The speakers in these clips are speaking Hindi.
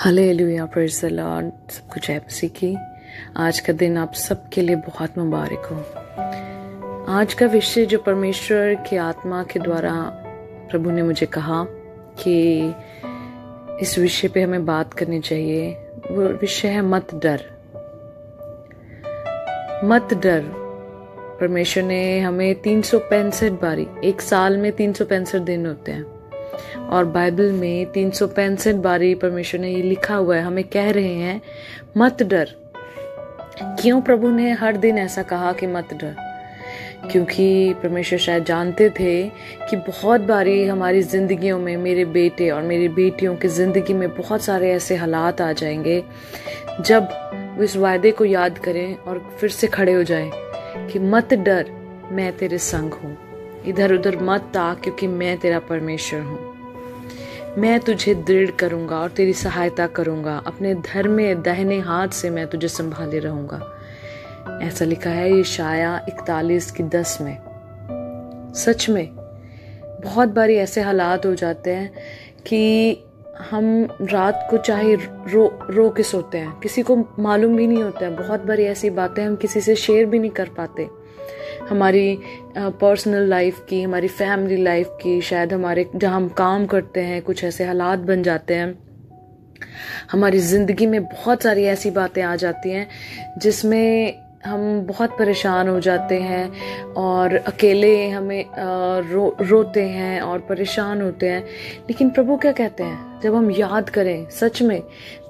Hallelujah, praise the Lord. सबको जय मसीह की। आज का दिन आप सबके लिए बहुत मुबारक हो। आज का विषय जो परमेश्वर की आत्मा के द्वारा प्रभु ने मुझे कहा कि इस विषय पे हमें बात करनी चाहिए, वो विषय है मत डर। मत डर। परमेश्वर ने हमें 365 बारी, एक साल में 365 दिन होते हैं और बाइबल में 365 बारी परमेश्वर ने ये लिखा हुआ है, हमें कह रहे हैं मत डर। क्यों प्रभु ने हर दिन ऐसा कहा कि मत डर? क्योंकि परमेश्वर शायद जानते थे कि बहुत बारी हमारी जिंदगियों में, मेरे बेटे और मेरी बेटियों की जिंदगी में बहुत सारे ऐसे हालात आ जाएंगे जब वो इस वायदे को याद करें और फिर से खड़े हो जाएं कि मत डर, मैं तेरे संग हूँ। इधर उधर मत ता, क्योंकि मैं तेरा परमेश्वर हूँ। मैं तुझे दृढ़ करूंगा और तेरी सहायता करूंगा। अपने धर्म में दाहिने हाथ से मैं तुझे संभाले रहूंगा। ऐसा लिखा है यशायाह 41:10 में। सच में बहुत बारी ऐसे हालात हो जाते हैं कि हम रात को चाहे रो के सोते हैं, किसी को मालूम भी नहीं होता है। बहुत बारी ऐसी बातें हम किसी से शेयर भी नहीं कर पाते, हमारी पर्सनल लाइफ की, हमारी फैमिली लाइफ की, शायद हमारे जहाँ हम काम करते हैं कुछ ऐसे हालात बन जाते हैं। हमारी ज़िंदगी में बहुत सारी ऐसी बातें आ जाती हैं जिसमें हम बहुत परेशान हो जाते हैं और अकेले हमें रोते हैं और परेशान होते हैं। लेकिन प्रभु क्या कहते हैं, जब हम याद करें, सच में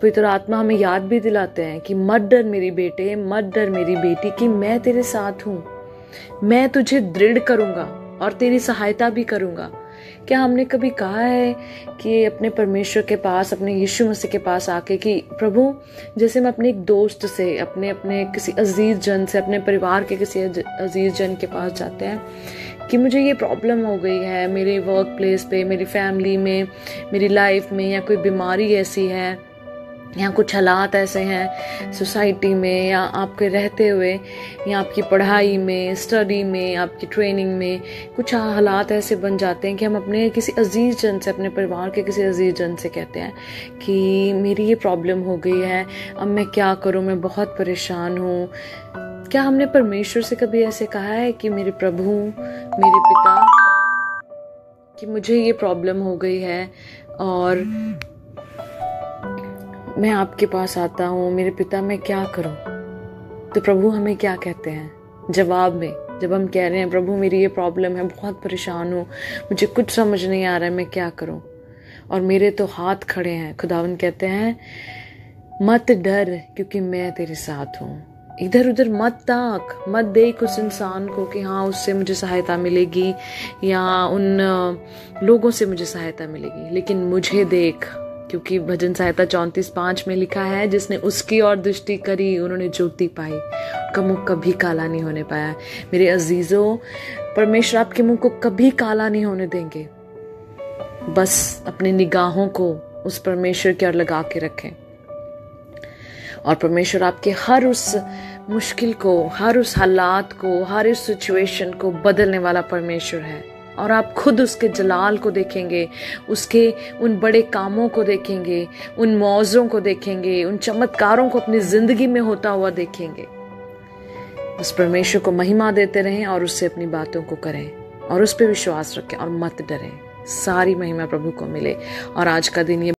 पवित्र आत्मा हमें याद भी दिलाते हैं कि मत डर मेरी बेटे, मत डर मेरी बेटी, कि मैं तेरे साथ हूँ। मैं तुझे दृढ़ करूंगा और तेरी सहायता भी करूंगा। क्या हमने कभी कहा है कि अपने परमेश्वर के पास, अपने यीशु मसीह के पास आके कि प्रभु, जैसे हम अपने एक दोस्त से, अपने किसी अजीज जन से, अपने परिवार के किसी अजीज जन के पास जाते हैं कि मुझे ये प्रॉब्लम हो गई है मेरे वर्क प्लेस पे, मेरी फैमिली में, मेरी लाइफ में, या कोई बीमारी ऐसी है, या कुछ हालात ऐसे हैं सोसाइटी में, या आपके रहते हुए, या आपकी पढ़ाई में, स्टडी में, आपकी ट्रेनिंग में कुछ हालात ऐसे बन जाते हैं कि हम अपने किसी अजीज जन से, अपने परिवार के किसी अजीज जन से कहते हैं कि मेरी ये प्रॉब्लम हो गई है, अब मैं क्या करूं, मैं बहुत परेशान हूं। क्या हमने परमेश्वर से कभी ऐसे कहा है कि मेरे प्रभु, मेरे पिता, कि मुझे ये प्रॉब्लम हो गई है और मैं आपके पास आता हूँ, मेरे पिता, मैं क्या करूँ? तो प्रभु हमें क्या कहते हैं जवाब में, जब हम कह रहे हैं प्रभु मेरी ये प्रॉब्लम है, बहुत परेशान हूँ, मुझे कुछ समझ नहीं आ रहा है, मैं क्या करूँ, और मेरे तो हाथ खड़े हैं। खुदावन कहते हैं मत डर, क्योंकि मैं तेरे साथ हूँ। इधर उधर मत ताक, मत देख उस इंसान को कि हाँ उससे मुझे सहायता मिलेगी या उन लोगों से मुझे सहायता मिलेगी, लेकिन मुझे देख, क्योंकि भजन संहिता 34:5 में लिखा है, जिसने उसकी ओर दृष्टि करी उन्होंने ज्योति पाई, उनका मुख कभी काला नहीं होने पाया। मेरे अजीजों, परमेश्वर आपके मुंह को कभी काला नहीं होने देंगे। बस अपनी निगाहों को उस परमेश्वर की ओर लगा के रखें और परमेश्वर आपके हर उस मुश्किल को, हर उस हालात को, हर उस सिचुएशन को बदलने वाला परमेश्वर है। और आप खुद उसके जलाल को देखेंगे, उसके उन बड़े कामों को देखेंगे, उन मौजों को देखेंगे, उन चमत्कारों को अपनी जिंदगी में होता हुआ देखेंगे। उस परमेश्वर को महिमा देते रहें और उससे अपनी बातों को करें और उस पर विश्वास रखें और मत डरें। सारी महिमा प्रभु को मिले और आज का दिन ये